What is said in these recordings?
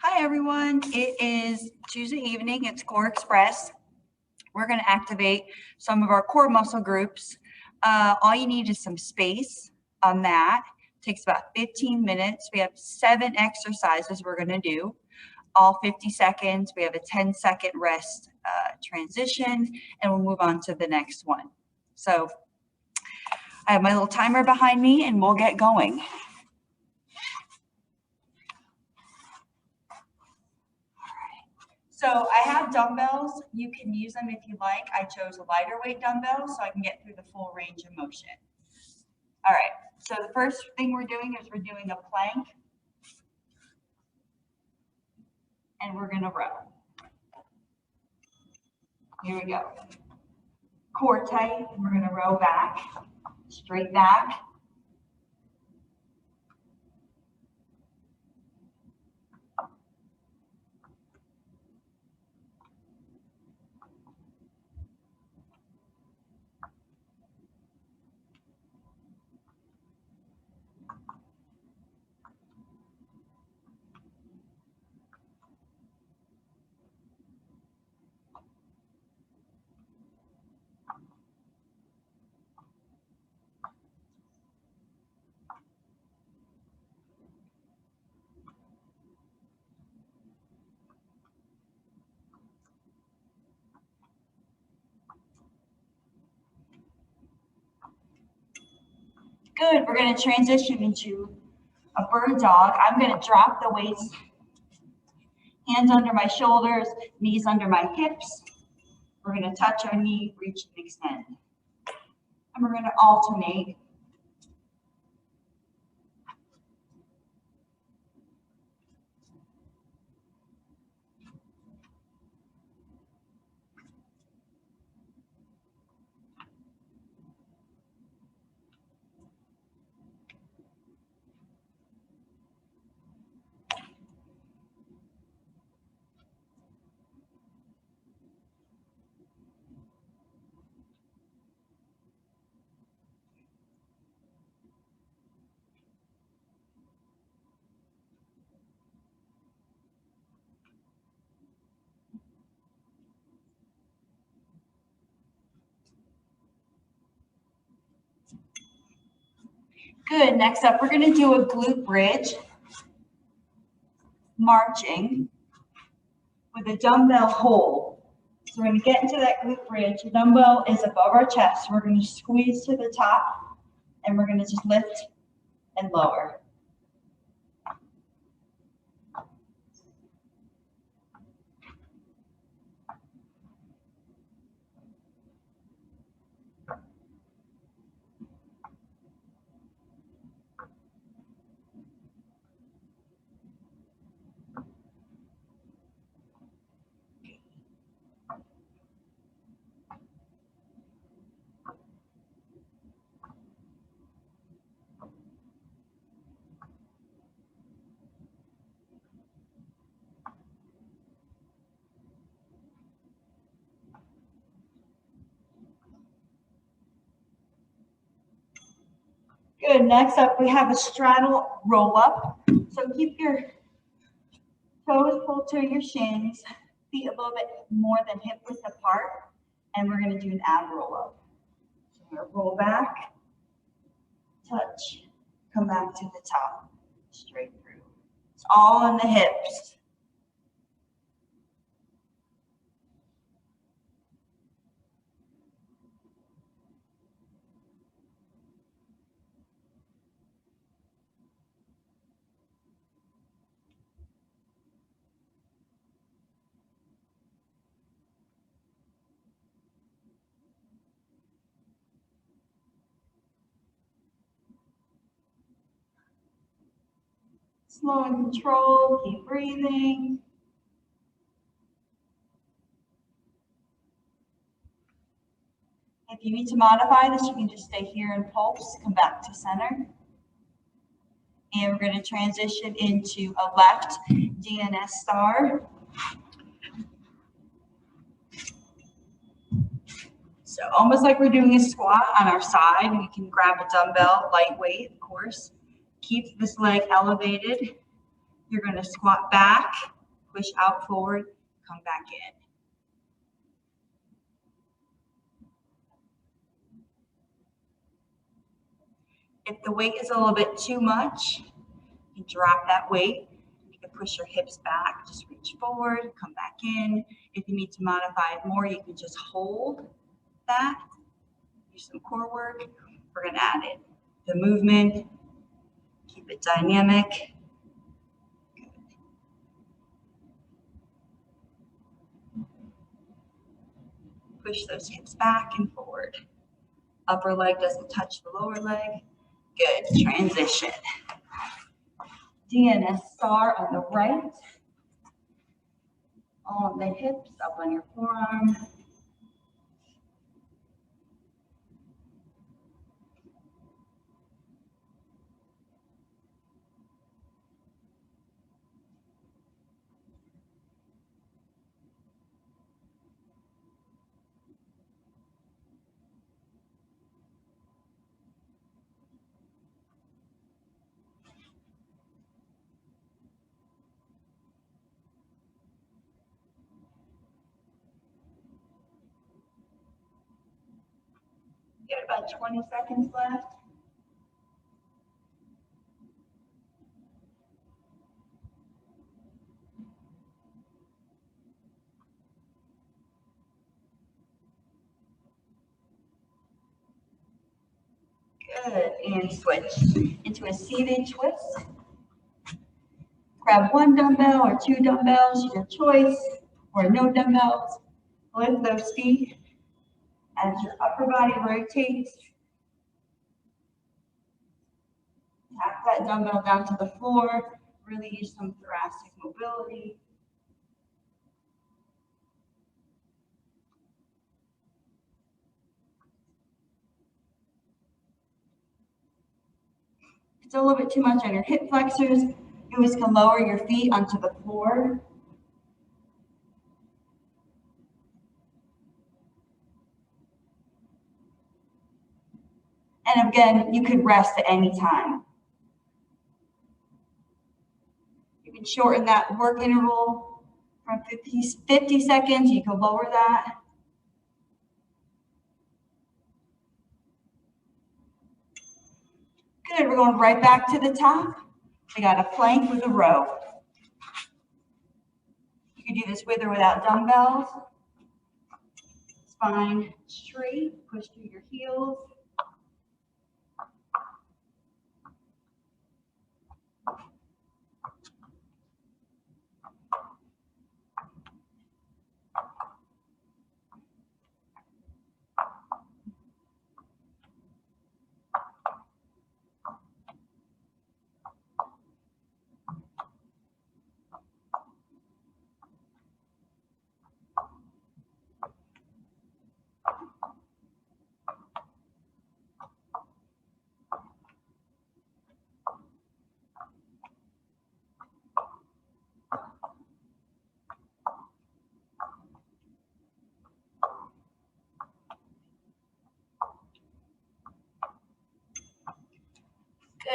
Hi everyone, it is Tuesday evening, it's Core Express. We're going to activate some of our core muscle groups. All you need is some space on that. It takes about 15 minutes. We have 7 exercises we're going to do, all 50 seconds. We have a 10-second rest transition, and we'll move on to the next one. So I have my little timer behind me, and we'll get going. So I have dumbbells. You can use them if you like. I chose a lighter weight dumbbell so I can get through the full range of motion. All right, so the first thing we're doing is we're doing a plank. And we're gonna row. Here we go. Core tight, and we're gonna row back, straight back. Good, we're gonna transition into a bird dog. I'm gonna drop the weights, hands under my shoulders, knees under my hips. We're gonna touch our knee, reach and extend. And we're gonna alternate. Good, next up, we're gonna do a glute bridge, marching with a dumbbell hold. So we're gonna get into that glute bridge. The dumbbell is above our chest. We're gonna squeeze to the top, and we're gonna just lift and lower. Good, next up we have a straddle roll up. So keep your toes pulled to your shins, feet a little bit more than hip width apart, and we're gonna do an ab roll up. So we're gonna roll back, touch, come back to the top, straight through. It's all in the hips. Slow and controlled, keep breathing. If you need to modify this, you can just stay here and pulse, come back to center. And we're going to transition into a left DNS star. So almost like we're doing a squat on our side. We can grab a dumbbell, lightweight, of course. Keep this leg elevated. You're going to squat back, push out forward, come back in. If the weight is a little bit too much, you drop that weight. You can push your hips back, just reach forward, come back in. If you need to modify it more, you can just hold that. Do some core work. We're going to add in the movement, keep it dynamic. Good. Push those hips back and forward. Upper leg doesn't touch the lower leg. Good. Transition. DNS star on the right. All of the hips up on your forearm. Got about 20 seconds left. Good, and switch into a seated twist. Grab one dumbbell or two dumbbells, your choice, or no dumbbells. Lift those feet as your upper body rotates. Tap that dumbbell down to the floor. Really use some thoracic mobility. If it's a little bit too much on your hip flexors, you always can lower your feet onto the floor. And again, you could rest at any time. You can shorten that work interval from 50 seconds. You can lower that. Good, we're going right back to the top. We got a plank with a row. You can do this with or without dumbbells. Spine straight, push through your heels.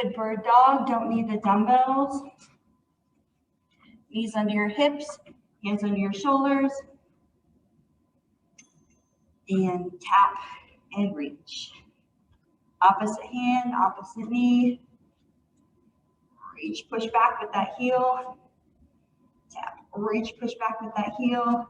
Good, bird dog, don't need the dumbbells. Knees under your hips, hands under your shoulders. And tap and reach. Opposite hand, opposite knee. Reach, push back with that heel. Tap, reach, push back with that heel.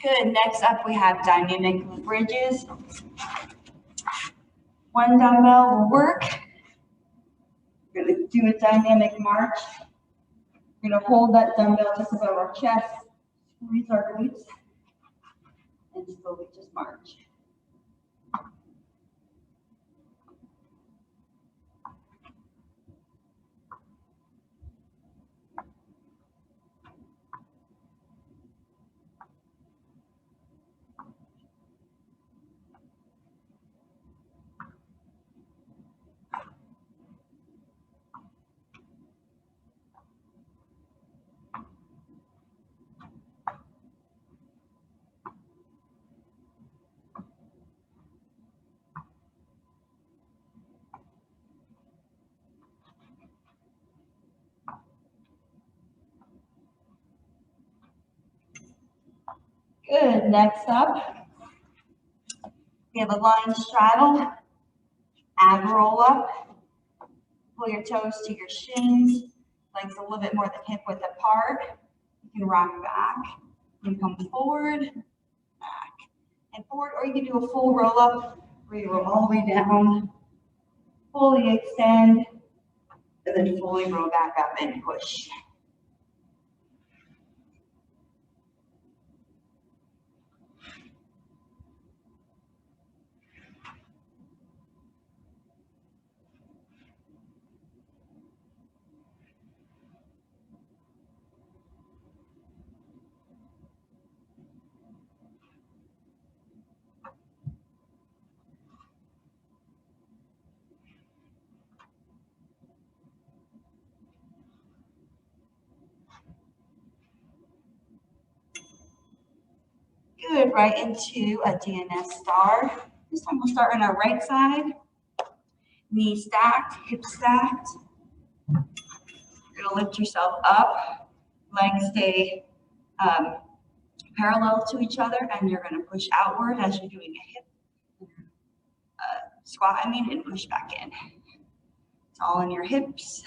Good, next up we have dynamic bridges. One dumbbell will work. We're going to do a dynamic march. We're going to hold that dumbbell just above our chest, squeeze our glutes, and slowly just march. Good. Next up, we have a line straddle, ab roll up. Pull your toes to your shins, legs a little bit more than hip width apart. You can rock back. You can come forward, back, and forward, or you can do a full roll up where you roll all the way down, fully extend, and then fully roll back up and push. Good, right into a DNS star. This time we'll start on our right side. Knees stacked, hips stacked. You're gonna lift yourself up. Legs stay parallel to each other, and you're gonna push outward as you're doing a hip squat, and push back in. It's all in your hips.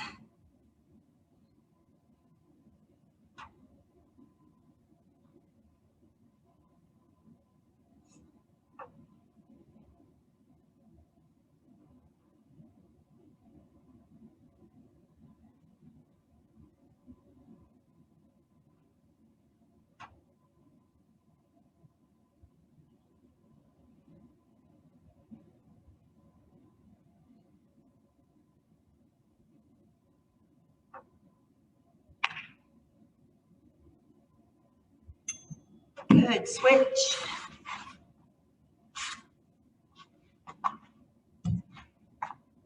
Good, switch.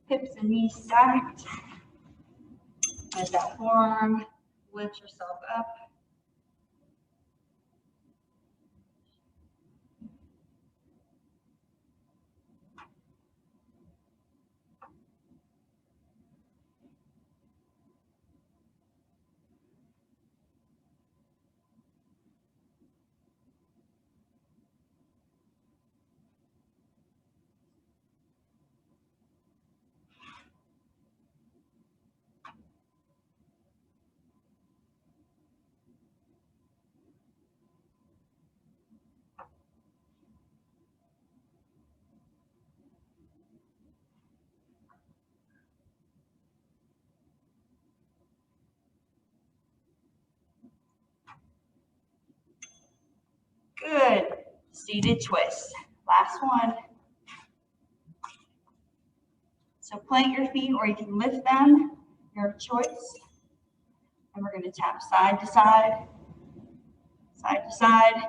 Hips and knees stacked. Let that forearm lift yourself up. Good. Seated twist. Last one. So plant your feet, or you can lift them, your choice. And we're going to tap side to side, side to side.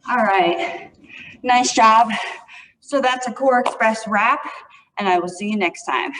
All right, nice job. So that's a Core Express wrap, and I will see you next time.